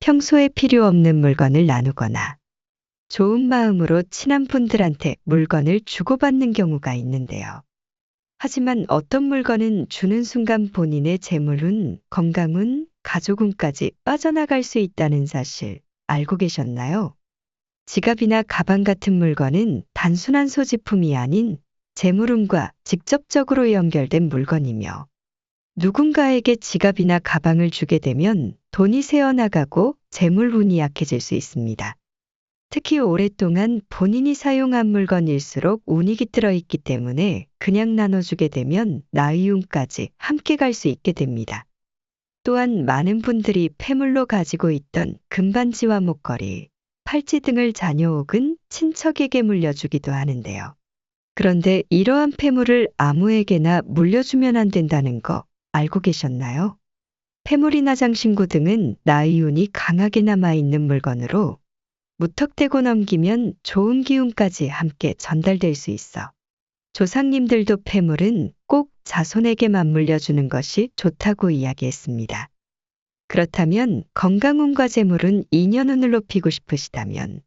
평소에 필요 없는 물건을 나누거나 좋은 마음으로 친한 분들한테 물건을 주고받는 경우가 있는데요. 하지만 어떤 물건은 주는 순간 본인의 재물운, 건강운, 가족운까지 빠져나갈 수 있다는 사실 알고 계셨나요? 지갑이나 가방 같은 물건은 단순한 소지품이 아닌 재물운과 직접적으로 연결된 물건이며, 누군가에게 지갑이나 가방을 주게 되면 돈이 새어나가고 재물운이 약해질 수 있습니다. 특히 오랫동안 본인이 사용한 물건일수록 운이 깃들어 있기 때문에 그냥 나눠주게 되면 나의운까지 함께 갈 수 있게 됩니다. 또한 많은 분들이 폐물로 가지고 있던 금반지와 목걸이, 팔찌 등을 자녀 혹은 친척에게 물려주기도 하는데요. 그런데 이러한 폐물을 아무에게나 물려주면 안 된다는 거 알고 계셨나요? 폐물이나 장신구 등은 나의운이 강하게 남아있는 물건으로 무턱대고 넘기면 좋은 기운까지 함께 전달될 수 있어 조상님들도 폐물은 꼭 자손에게만 물려주는 것이 좋다고 이야기했습니다. 그렇다면 건강운과 재물운, 인연운을 높이고 싶으시다면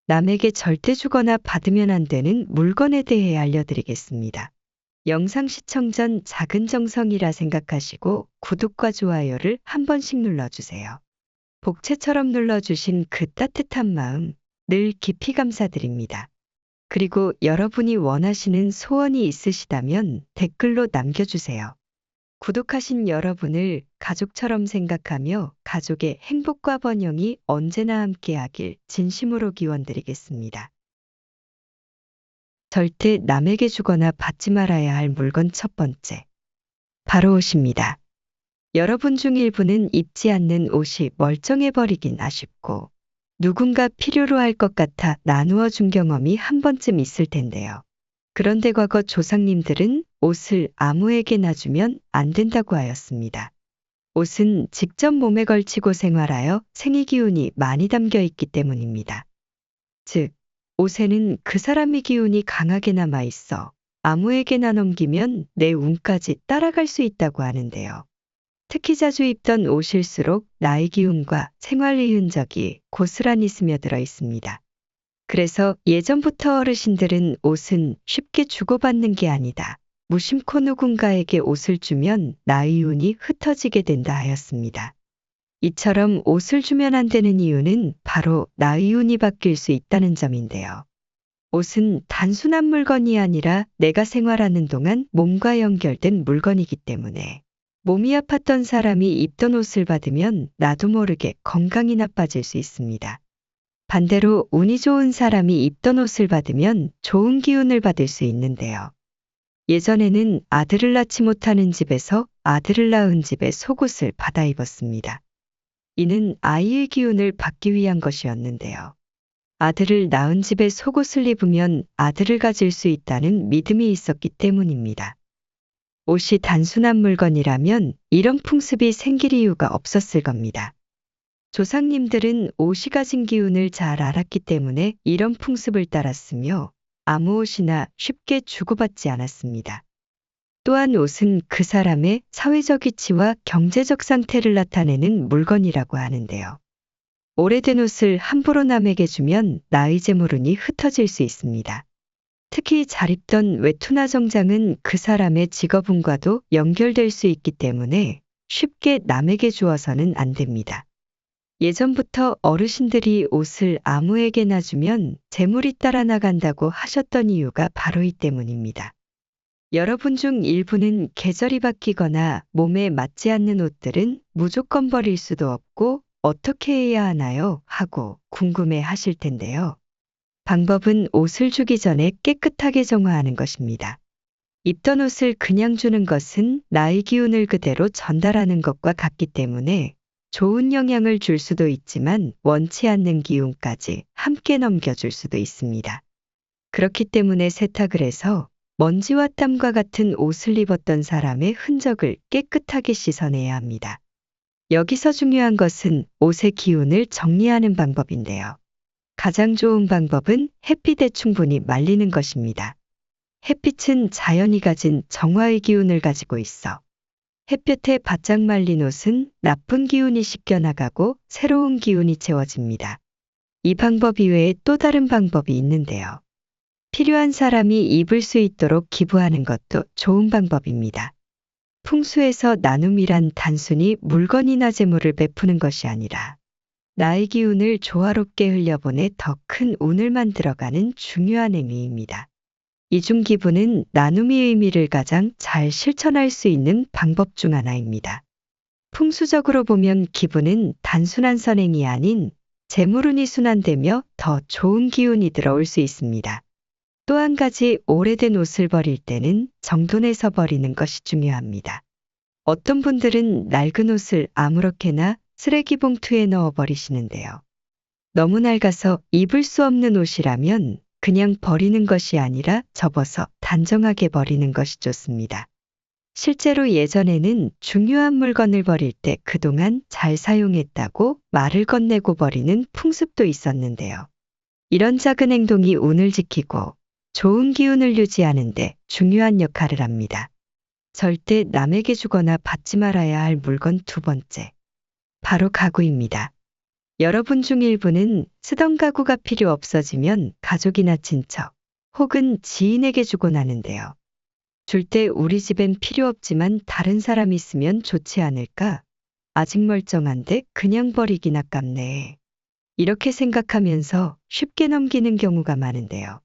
남에게 절대 주거나 받으면 안 되는 물건에 대해 알려드리겠습니다. 영상 시청 전 작은 정성이라 생각하시고 구독과 좋아요를 한 번씩 눌러주세요. 복채처럼 눌러주신 그 따뜻한 마음 늘 깊이 감사드립니다. 그리고 여러분이 원하시는 소원이 있으시다면 댓글로 남겨주세요. 구독하신 여러분을 가족처럼 생각하며 가족의 행복과 번영이 언제나 함께하길 진심으로 기원드리겠습니다. 절대 남에게 주거나 받지 말아야 할 물건 첫 번째. 바로 옷입니다. 여러분 중 일부는 입지 않는 옷이 멀쩡해 버리긴 아쉽고 누군가 필요로 할 것 같아 나누어 준 경험이 한 번쯤 있을 텐데요. 그런데 과거 조상님들은 옷을 아무에게나 주면 안 된다고 하였습니다. 옷은 직접 몸에 걸치고 생활하여 생이기운이 많이 담겨 있기 때문입니다. 즉, 옷에는 그 사람의 기운이 강하게 남아 있어 아무에게나 넘기면 내 운까지 따라갈 수 있다고 하는데요. 특히 자주 입던 옷일수록 나의 기운과 생활의 흔적이 고스란히 스며들어 있습니다. 그래서 예전부터 어르신들은 옷은 쉽게 주고받는 게 아니다, 무심코 누군가에게 옷을 주면 나의 운이 흩어지게 된다 하였습니다. 이처럼 옷을 주면 안 되는 이유는 바로 나의 운이 바뀔 수 있다는 점인데요. 옷은 단순한 물건이 아니라 내가 생활하는 동안 몸과 연결된 물건이기 때문에 몸이 아팠던 사람이 입던 옷을 받으면 나도 모르게 건강이 나빠질 수 있습니다. 반대로 운이 좋은 사람이 입던 옷을 받으면 좋은 기운을 받을 수 있는데요. 예전에는 아들을 낳지 못하는 집에서 아들을 낳은 집의 속옷을 받아 입었습니다. 이는 아이의 기운을 받기 위한 것이었는데요. 아들을 낳은 집의 속옷을 입으면 아들을 가질 수 있다는 믿음이 있었기 때문입니다. 옷이 단순한 물건이라면 이런 풍습이 생길 이유가 없었을 겁니다. 조상님들은 옷이 가진 기운을 잘 알았기 때문에 이런 풍습을 따랐으며 아무 옷이나 쉽게 주고받지 않았습니다. 또한 옷은 그 사람의 사회적 위치와 경제적 상태를 나타내는 물건이라고 하는데요. 오래된 옷을 함부로 남에게 주면 나의 재물운이 흩어질 수 있습니다. 특히 잘 입던 외투나 정장은 그 사람의 직업운과도 연결될 수 있기 때문에 쉽게 남에게 주어서는 안 됩니다. 예전부터 어르신들이 옷을 아무에게나 주면 재물이 따라 나간다고 하셨던 이유가 바로 이 때문입니다. 여러분 중 일부는 계절이 바뀌거나 몸에 맞지 않는 옷들은 무조건 버릴 수도 없고 어떻게 해야 하나요? 하고 궁금해 하실 텐데요. 방법은 옷을 주기 전에 깨끗하게 정화하는 것입니다. 입던 옷을 그냥 주는 것은 나의 기운을 그대로 전달하는 것과 같기 때문에 좋은 영향을 줄 수도 있지만 원치 않는 기운까지 함께 넘겨줄 수도 있습니다. 그렇기 때문에 세탁을 해서 먼지와 땀과 같은 옷을 입었던 사람의 흔적을 깨끗하게 씻어내야 합니다. 여기서 중요한 것은 옷의 기운을 정리하는 방법인데요. 가장 좋은 방법은 햇빛에 충분히 말리는 것입니다. 햇빛은 자연이 가진 정화의 기운을 가지고 있어 햇볕에 바짝 말린 옷은 나쁜 기운이 씻겨나가고 새로운 기운이 채워집니다. 이 방법 이외에 또 다른 방법이 있는데요. 필요한 사람이 입을 수 있도록 기부하는 것도 좋은 방법입니다. 풍수에서 나눔이란 단순히 물건이나 재물을 베푸는 것이 아니라 나의 기운을 조화롭게 흘려보내 더 큰 운을 만들어가는 중요한 행위입니다. 이중기부는 나눔의 의미를 가장 잘 실천할 수 있는 방법 중 하나입니다. 풍수적으로 보면 기부는 단순한 선행이 아닌 재물운이 순환되며 더 좋은 기운이 들어올 수 있습니다. 또 한 가지 오래된 옷을 버릴 때는 정돈해서 버리는 것이 중요합니다. 어떤 분들은 낡은 옷을 아무렇게나 쓰레기 봉투에 넣어 버리시는데요. 너무 낡아서 입을 수 없는 옷이라면 그냥 버리는 것이 아니라 접어서 단정하게 버리는 것이 좋습니다. 실제로 예전에는 중요한 물건을 버릴 때 그동안 잘 사용했다고 말을 건네고 버리는 풍습도 있었는데요. 이런 작은 행동이 운을 지키고 좋은 기운을 유지하는 데 중요한 역할을 합니다. 절대 남에게 주거나 받지 말아야 할 물건 두 번째. 바로 가구입니다. 여러분 중 일부는 쓰던 가구가 필요 없어지면 가족이나 친척 혹은 지인에게 주곤 하는데요. 줄 때 우리 집엔 필요 없지만 다른 사람 있으면 좋지 않을까? 아직 멀쩡한데 그냥 버리긴 아깝네. 이렇게 생각하면서 쉽게 넘기는 경우가 많은데요.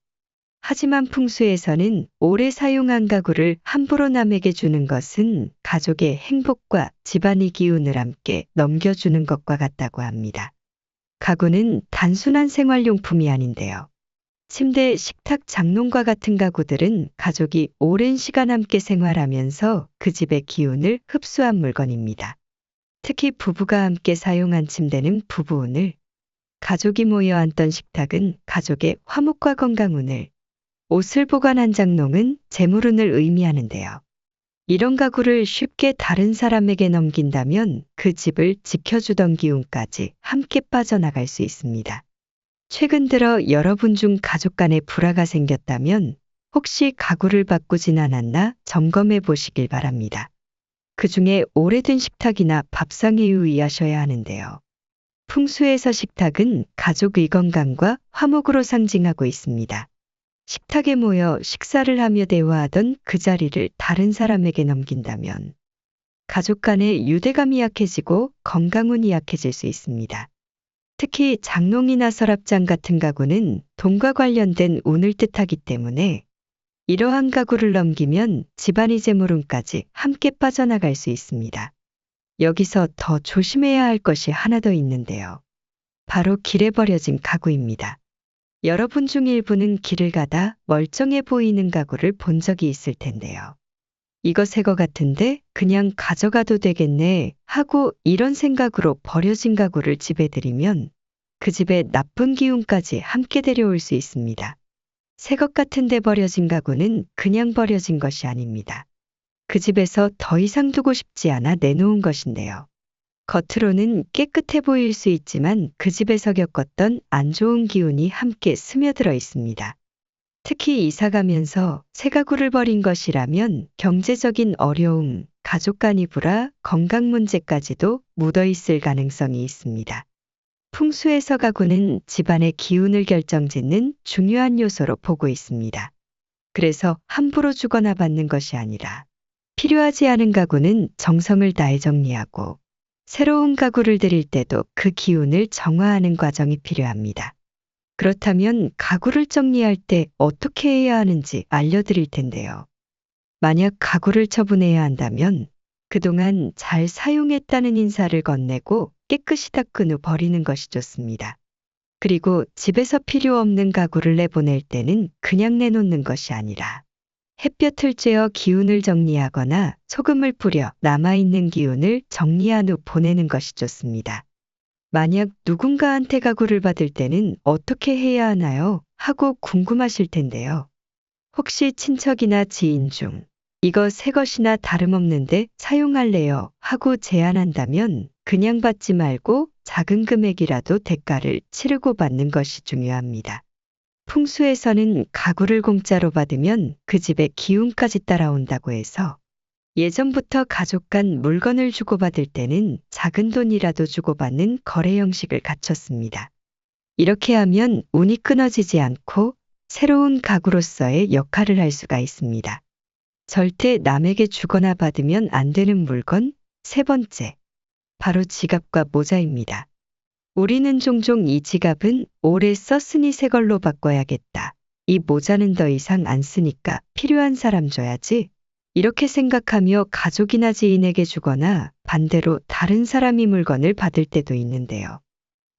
하지만 풍수에서는 오래 사용한 가구를 함부로 남에게 주는 것은 가족의 행복과 집안의 기운을 함께 넘겨주는 것과 같다고 합니다. 가구는 단순한 생활용품이 아닌데요. 침대, 식탁, 장롱과 같은 가구들은 가족이 오랜 시간 함께 생활하면서 그 집의 기운을 흡수한 물건입니다. 특히 부부가 함께 사용한 침대는 부부운을, 가족이 모여 앉던 식탁은 가족의 화목과 건강운을, 옷을 보관한 장롱은 재물운을 의미하는데요. 이런 가구를 쉽게 다른 사람에게 넘긴다면 그 집을 지켜주던 기운까지 함께 빠져나갈 수 있습니다. 최근 들어 여러분 중 가족 간에 불화가 생겼다면 혹시 가구를 바꾸진 않았나 점검해 보시길 바랍니다. 그 중에 오래된 식탁이나 밥상에 유의하셔야 하는데요. 풍수에서 식탁은 가족의 건강과 화목으로 상징하고 있습니다. 식탁에 모여 식사를 하며 대화하던 그 자리를 다른 사람에게 넘긴다면 가족 간의 유대감이 약해지고 건강운이 약해질 수 있습니다. 특히 장롱이나 서랍장 같은 가구는 돈과 관련된 운을 뜻하기 때문에 이러한 가구를 넘기면 집안의 재물운까지 함께 빠져나갈 수 있습니다. 여기서 더 조심해야 할 것이 하나 더 있는데요. 바로 길에 버려진 가구입니다. 여러분 중 일부는 길을 가다 멀쩡해 보이는 가구를 본 적이 있을 텐데요. 이거 새 거 같은데 그냥 가져가도 되겠네 하고 이런 생각으로 버려진 가구를 집에 들이면 그 집에 나쁜 기운까지 함께 데려올 수 있습니다. 새 것 같은데 버려진 가구는 그냥 버려진 것이 아닙니다. 그 집에서 더 이상 두고 싶지 않아 내놓은 것인데요. 겉으로는 깨끗해 보일 수 있지만 그 집에서 겪었던 안 좋은 기운이 함께 스며들어 있습니다. 특히 이사 가면서 새 가구를 버린 것이라면 경제적인 어려움, 가족 간의 불화, 건강 문제까지도 묻어 있을 가능성이 있습니다. 풍수에서 가구는 집안의 기운을 결정짓는 중요한 요소로 보고 있습니다. 그래서 함부로 주거나 받는 것이 아니라 필요하지 않은 가구는 정성을 다해 정리하고 새로운 가구를 들일 때도 그 기운을 정화하는 과정이 필요합니다. 그렇다면 가구를 정리할 때 어떻게 해야 하는지 알려드릴 텐데요. 만약 가구를 처분해야 한다면 그동안 잘 사용했다는 인사를 건네고 깨끗이 닦은 후 버리는 것이 좋습니다. 그리고 집에서 필요 없는 가구를 내보낼 때는 그냥 내놓는 것이 아니라 햇볕을 쬐어 기운을 정리하거나 소금을 뿌려 남아있는 기운을 정리한 후 보내는 것이 좋습니다. 만약 누군가한테 가구를 받을 때는 어떻게 해야 하나요? 하고 궁금하실 텐데요. 혹시 친척이나 지인 중 이거 새 것이나 다름없는데 사용할래요? 하고 제안한다면 그냥 받지 말고 작은 금액이라도 대가를 치르고 받는 것이 중요합니다. 풍수에서는 가구를 공짜로 받으면 그 집에 기운까지 따라온다고 해서 예전부터 가족 간 물건을 주고받을 때는 작은 돈이라도 주고받는 거래 형식을 갖췄습니다. 이렇게 하면 운이 끊어지지 않고 새로운 가구로서의 역할을 할 수가 있습니다. 절대 남에게 주거나 받으면 안 되는 물건, 세 번째, 바로 지갑과 모자입니다. 우리는 종종 이 지갑은 오래 썼으니 새 걸로 바꿔야겠다. 이 모자는 더 이상 안 쓰니까 필요한 사람 줘야지. 이렇게 생각하며 가족이나 지인에게 주거나 반대로 다른 사람이 물건을 받을 때도 있는데요.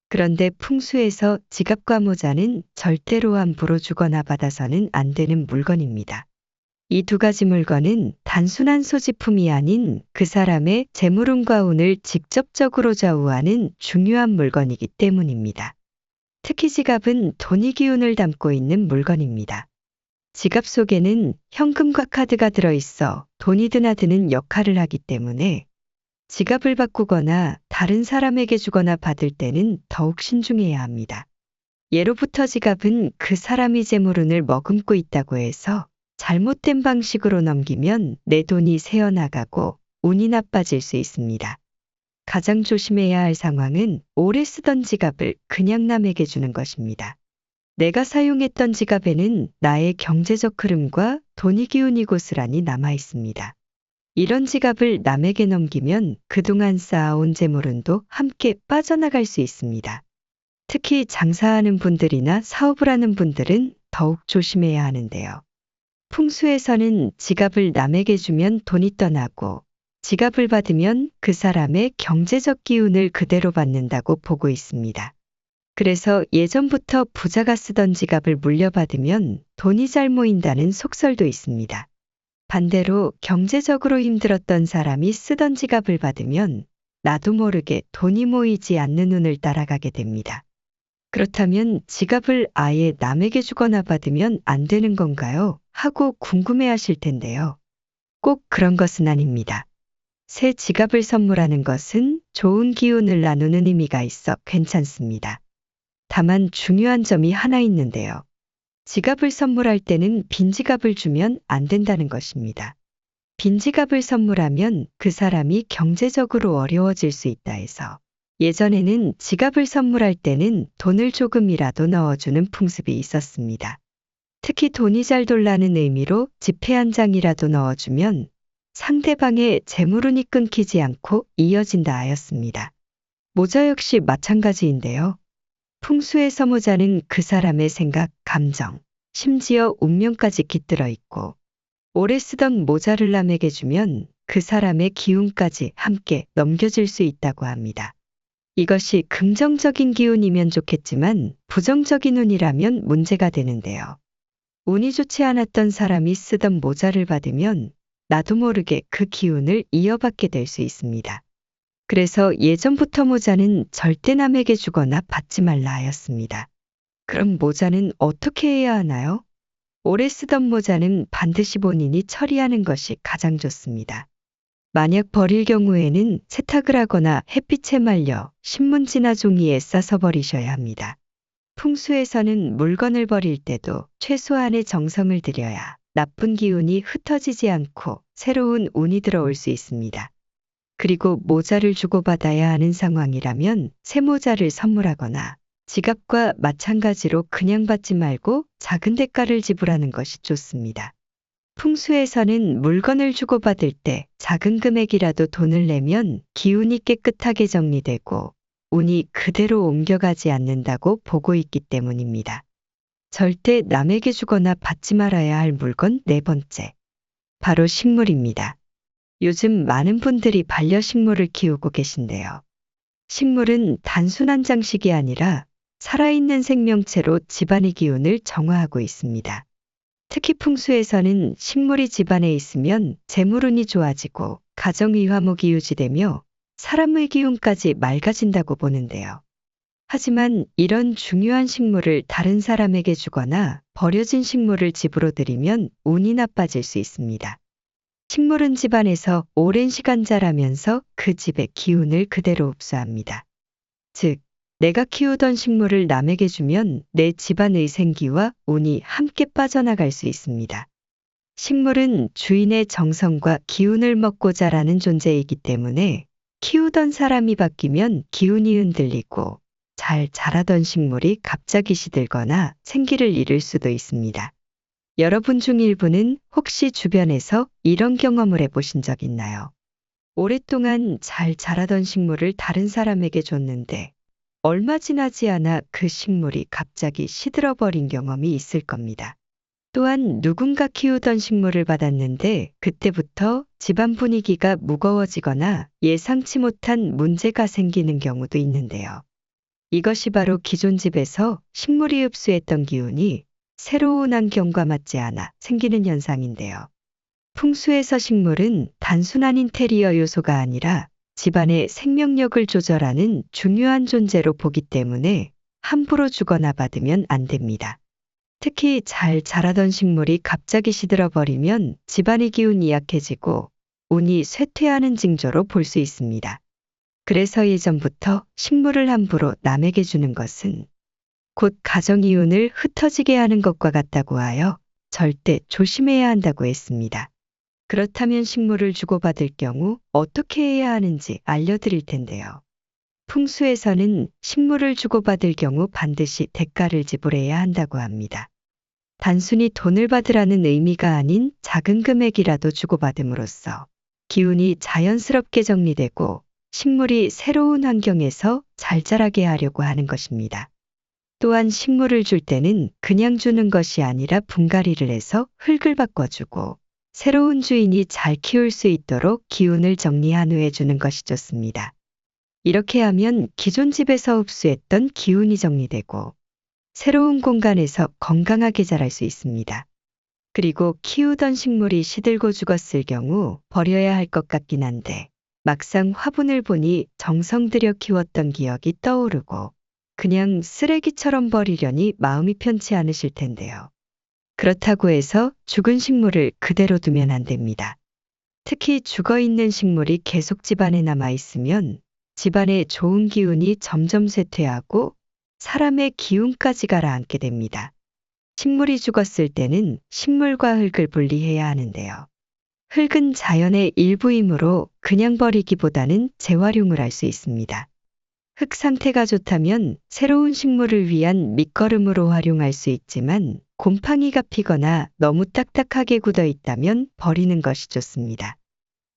그런데 풍수에서 지갑과 모자는 절대로 함부로 주거나 받아서는 안 되는 물건입니다. 이 두 가지 물건은 단순한 소지품이 아닌 그 사람의 재물운과 운을 직접적으로 좌우하는 중요한 물건이기 때문입니다. 특히 지갑은 돈의 기운을 담고 있는 물건입니다. 지갑 속에는 현금과 카드가 들어있어 돈이 드나드는 역할을 하기 때문에 지갑을 바꾸거나 다른 사람에게 주거나 받을 때는 더욱 신중해야 합니다. 예로부터 지갑은 그 사람이 재물운을 머금고 있다고 해서 잘못된 방식으로 넘기면 내 돈이 새어나가고 운이 나빠질 수 있습니다. 가장 조심해야 할 상황은 오래 쓰던 지갑을 그냥 남에게 주는 것입니다. 내가 사용했던 지갑에는 나의 경제적 흐름과 돈의 기운이 고스란히 남아 있습니다. 이런 지갑을 남에게 넘기면 그동안 쌓아온 재물운도 함께 빠져나갈 수 있습니다. 특히 장사하는 분들이나 사업을 하는 분들은 더욱 조심해야 하는데요. 풍수에서는 지갑을 남에게 주면 돈이 떠나고 지갑을 받으면 그 사람의 경제적 기운을 그대로 받는다고 보고 있습니다. 그래서 예전부터 부자가 쓰던 지갑을 물려받으면 돈이 잘 모인다는 속설도 있습니다. 반대로 경제적으로 힘들었던 사람이 쓰던 지갑을 받으면 나도 모르게 돈이 모이지 않는 운을 따라가게 됩니다. 그렇다면 지갑을 아예 남에게 주거나 받으면 안 되는 건가요? 하고 궁금해 하실 텐데요. 꼭 그런 것은 아닙니다. 새 지갑을 선물하는 것은 좋은 기운을 나누는 의미가 있어 괜찮습니다. 다만 중요한 점이 하나 있는데요. 지갑을 선물할 때는 빈 지갑을 주면 안 된다는 것입니다. 빈 지갑을 선물하면 그 사람이 경제적으로 어려워질 수 있다 해서 예전에는 지갑을 선물할 때는 돈을 조금이라도 넣어주는 풍습이 있었습니다. 특히 돈이 잘 돌라는 의미로 지폐 한 장이라도 넣어주면 상대방의 재물운이 끊기지 않고 이어진다 하였습니다. 모자 역시 마찬가지인데요. 풍수에서 모자는 그 사람의 생각, 감정, 심지어 운명까지 깃들어 있고 오래 쓰던 모자를 남에게 주면 그 사람의 기운까지 함께 넘겨질 수 있다고 합니다. 이것이 긍정적인 기운이면 좋겠지만 부정적인 운이라면 문제가 되는데요. 운이 좋지 않았던 사람이 쓰던 모자를 받으면 나도 모르게 그 기운을 이어받게 될 수 있습니다. 그래서 예전부터 모자는 절대 남에게 주거나 받지 말라 하였습니다. 그럼 모자는 어떻게 해야 하나요? 오래 쓰던 모자는 반드시 본인이 처리하는 것이 가장 좋습니다. 만약 버릴 경우에는 세탁을 하거나 햇빛에 말려 신문지나 종이에 싸서 버리셔야 합니다. 풍수에서는 물건을 버릴 때도 최소한의 정성을 들여야 나쁜 기운이 흩어지지 않고 새로운 운이 들어올 수 있습니다. 그리고 모자를 주고받아야 하는 상황이라면 새 모자를 선물하거나 지갑과 마찬가지로 그냥 받지 말고 작은 대가를 지불하는 것이 좋습니다. 풍수에서는 물건을 주고받을 때 작은 금액이라도 돈을 내면 기운이 깨끗하게 정리되고 운이 그대로 옮겨가지 않는다고 보고 있기 때문입니다. 절대 남에게 주거나 받지 말아야 할 물건 네 번째. 바로 식물입니다. 요즘 많은 분들이 반려식물을 키우고 계신데요. 식물은 단순한 장식이 아니라 살아있는 생명체로 집안의 기운을 정화하고 있습니다. 특히 풍수에서는 식물이 집안에 있으면 재물운이 좋아지고 가정의 화목이 유지되며 사람의 기운까지 맑아진다고 보는데요. 하지만 이런 중요한 식물을 다른 사람에게 주거나 버려진 식물을 집으로 들이면 운이 나빠질 수 있습니다. 식물은 집안에서 오랜 시간 자라면서 그 집의 기운을 그대로 흡수합니다. 즉, 내가 키우던 식물을 남에게 주면 내 집안의 생기와 운이 함께 빠져나갈 수 있습니다. 식물은 주인의 정성과 기운을 먹고 자라는 존재이기 때문에 키우던 사람이 바뀌면 기운이 흔들리고 잘 자라던 식물이 갑자기 시들거나 생기를 잃을 수도 있습니다. 여러분 중 일부는 혹시 주변에서 이런 경험을 해보신 적 있나요? 오랫동안 잘 자라던 식물을 다른 사람에게 줬는데 얼마 지나지 않아 그 식물이 갑자기 시들어버린 경험이 있을 겁니다. 또한 누군가 키우던 식물을 받았는데 그때부터 집안 분위기가 무거워지거나 예상치 못한 문제가 생기는 경우도 있는데요. 이것이 바로 기존 집에서 식물이 흡수했던 기운이 새로운 환경과 맞지 않아 생기는 현상인데요. 풍수에서 식물은 단순한 인테리어 요소가 아니라 집안의 생명력을 조절하는 중요한 존재로 보기 때문에 함부로 주거나 받으면 안 됩니다. 특히 잘 자라던 식물이 갑자기 시들어버리면 집안의 기운이 약해지고 운이 쇠퇴하는 징조로 볼 수 있습니다. 그래서 예전부터 식물을 함부로 남에게 주는 것은 곧 가정의 운을 흩어지게 하는 것과 같다고 하여 절대 조심해야 한다고 했습니다. 그렇다면 식물을 주고받을 경우 어떻게 해야 하는지 알려드릴 텐데요. 풍수에서는 식물을 주고받을 경우 반드시 대가를 지불해야 한다고 합니다. 단순히 돈을 받으라는 의미가 아닌 작은 금액이라도 주고받음으로써 기운이 자연스럽게 정리되고 식물이 새로운 환경에서 잘 자라게 하려고 하는 것입니다. 또한 식물을 줄 때는 그냥 주는 것이 아니라 분갈이를 해서 흙을 바꿔주고 새로운 주인이 잘 키울 수 있도록 기운을 정리한 후에 주는 것이 좋습니다. 이렇게 하면 기존 집에서 흡수했던 기운이 정리되고 새로운 공간에서 건강하게 자랄 수 있습니다. 그리고 키우던 식물이 시들고 죽었을 경우 버려야 할 것 같긴 한데 막상 화분을 보니 정성 들여 키웠던 기억이 떠오르고 그냥 쓰레기처럼 버리려니 마음이 편치 않으실 텐데요. 그렇다고 해서 죽은 식물을 그대로 두면 안 됩니다. 특히 죽어 있는 식물이 계속 집안에 남아 있으면 집안의 좋은 기운이 점점 쇠퇴하고 사람의 기운까지 가라앉게 됩니다. 식물이 죽었을 때는 식물과 흙을 분리해야 하는데요. 흙은 자연의 일부이므로 그냥 버리기보다는 재활용을 할 수 있습니다. 흙 상태가 좋다면 새로운 식물을 위한 밑거름으로 활용할 수 있지만 곰팡이가 피거나 너무 딱딱하게 굳어 있다면 버리는 것이 좋습니다.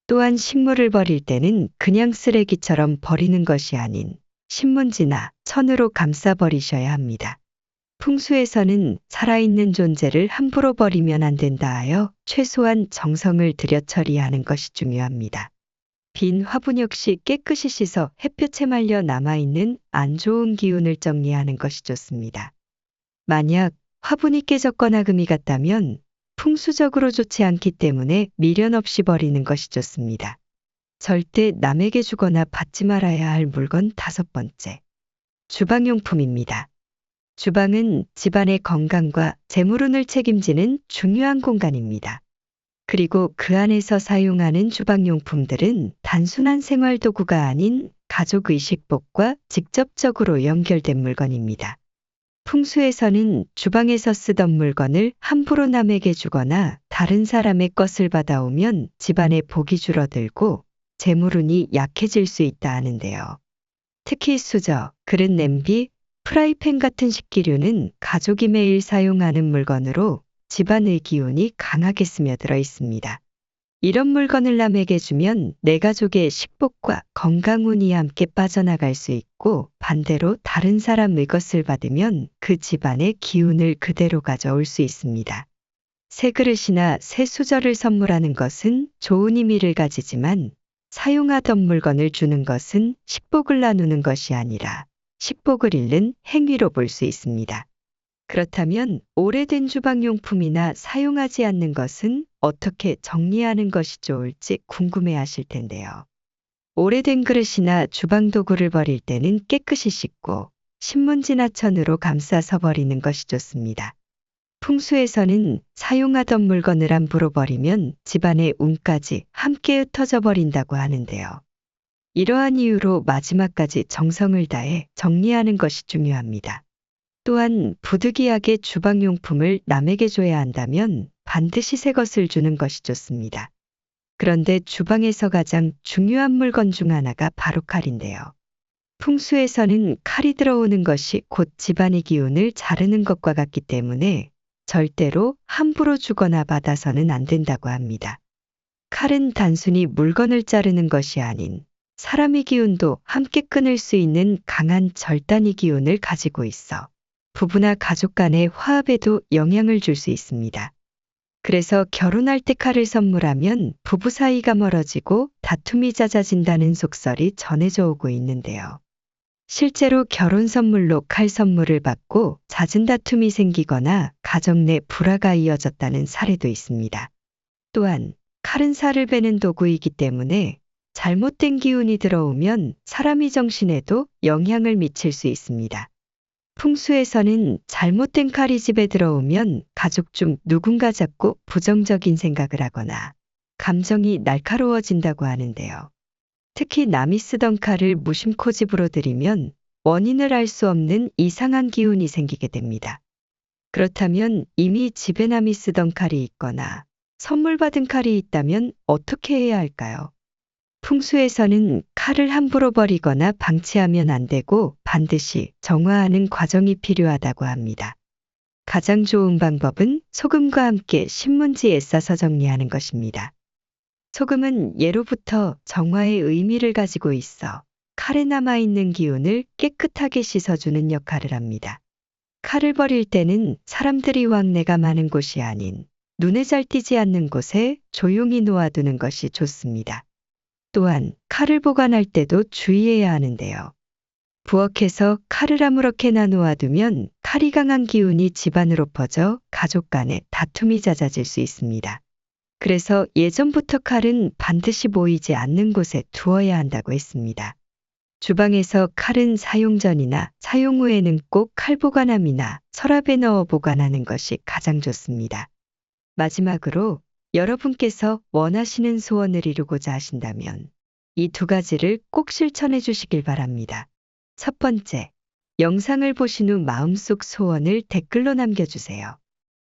또한 식물을 버릴 때는 그냥 쓰레기처럼 버리는 것이 아닌 신문지나 천으로 감싸 버리셔야 합니다. 풍수에서는 살아있는 존재를 함부로 버리면 안 된다 하여 최소한 정성을 들여 처리하는 것이 중요합니다. 빈 화분 역시 깨끗이 씻어 햇볕에 말려 남아있는 안 좋은 기운을 정리하는 것이 좋습니다. 만약 화분이 깨졌거나 금이 갔다면 풍수적으로 좋지 않기 때문에 미련 없이 버리는 것이 좋습니다. 절대 남에게 주거나 받지 말아야 할 물건 5번째. 주방용품입니다. 주방은 집안의 건강과 재물운을 책임지는 중요한 공간입니다. 그리고 그 안에서 사용하는 주방용품들은 단순한 생활도구가 아닌 가족의 식복과 직접적으로 연결된 물건입니다. 풍수에서는 주방에서 쓰던 물건을 함부로 남에게 주거나 다른 사람의 것을 받아오면 집안의 복이 줄어들고 재물운이 약해질 수 있다 하는데요. 특히 수저, 그릇, 냄비, 프라이팬 같은 식기류는 가족이 매일 사용하는 물건으로 집안의 기운이 강하게 스며들어 있습니다. 이런 물건을 남에게 주면 내 가족의 식복과 건강운이 함께 빠져나갈 수 있고 반대로 다른 사람의 것을 받으면 그 집안의 기운을 그대로 가져올 수 있습니다. 새 그릇이나 새 수저를 선물하는 것은 좋은 의미를 가지지만 사용하던 물건을 주는 것은 식복을 나누는 것이 아니라 식복을 잃는 행위로 볼 수 있습니다. 그렇다면 오래된 주방용품이나 사용하지 않는 것은 어떻게 정리하는 것이 좋을지 궁금해 하실 텐데요. 오래된 그릇이나 주방도구를 버릴 때는 깨끗이 씻고 신문지나 천으로 감싸서 버리는 것이 좋습니다. 풍수에서는 사용하던 물건을 함부로 버리면 집안의 운까지 함께 흩어져 버린다고 하는데요. 이러한 이유로 마지막까지 정성을 다해 정리하는 것이 중요합니다. 또한 부득이하게 주방용품을 남에게 줘야 한다면 반드시 새 것을 주는 것이 좋습니다. 그런데 주방에서 가장 중요한 물건 중 하나가 바로 칼인데요. 풍수에서는 칼이 들어오는 것이 곧 집안의 기운을 자르는 것과 같기 때문에 절대로 함부로 주거나 받아서는 안 된다고 합니다. 칼은 단순히 물건을 자르는 것이 아닌 사람의 기운도 함께 끊을 수 있는 강한 절단의 기운을 가지고 있어 부부나 가족 간의 화합에도 영향을 줄 수 있습니다. 그래서 결혼할 때 칼을 선물하면 부부 사이가 멀어지고 다툼이 잦아진다는 속설이 전해져 오고 있는데요. 실제로 결혼 선물로 칼 선물을 받고 잦은 다툼이 생기거나 가정 내 불화가 이어졌다는 사례도 있습니다. 또한 칼은 살을 베는 도구이기 때문에 잘못된 기운이 들어오면 사람의 정신에도 영향을 미칠 수 있습니다. 풍수에서는 잘못된 칼이 집에 들어오면 가족 중 누군가 자꾸 부정적인 생각을 하거나 감정이 날카로워진다고 하는데요. 특히 남이 쓰던 칼을 무심코 집으로 들이면 원인을 알 수 없는 이상한 기운이 생기게 됩니다. 그렇다면 이미 집에 남이 쓰던 칼이 있거나 선물 받은 칼이 있다면 어떻게 해야 할까요? 풍수에서는 칼을 함부로 버리거나 방치하면 안 되고 반드시 정화하는 과정이 필요하다고 합니다. 가장 좋은 방법은 소금과 함께 신문지에 싸서 정리하는 것입니다. 소금은 예로부터 정화의 의미를 가지고 있어 칼에 남아있는 기운을 깨끗하게 씻어주는 역할을 합니다. 칼을 버릴 때는 사람들이 왕래가 많은 곳이 아닌 눈에 잘 띄지 않는 곳에 조용히 놓아두는 것이 좋습니다. 또한 칼을 보관할 때도 주의해야 하는데요. 부엌에서 칼을 아무렇게나 놓아두면 칼이 강한 기운이 집안으로 퍼져 가족 간에 다툼이 잦아질 수 있습니다. 그래서 예전부터 칼은 반드시 보이지 않는 곳에 두어야 한다고 했습니다. 주방에서 칼은 사용 전이나 사용 후에는 꼭 칼 보관함이나 서랍에 넣어 보관하는 것이 가장 좋습니다. 마지막으로 여러분께서 원하시는 소원을 이루고자 하신다면 이 두 가지를 꼭 실천해 주시길 바랍니다. 첫 번째, 영상을 보신 후 마음속 소원을 댓글로 남겨주세요.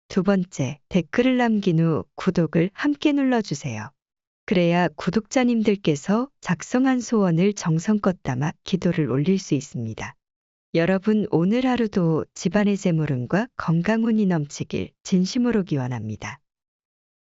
두 번째, 댓글을 남긴 후 구독을 함께 눌러주세요. 그래야 구독자님들께서 작성한 소원을 정성껏 담아 기도를 올릴 수 있습니다. 여러분 오늘 하루도 집안의 재물운과 건강운이 넘치길 진심으로 기원합니다.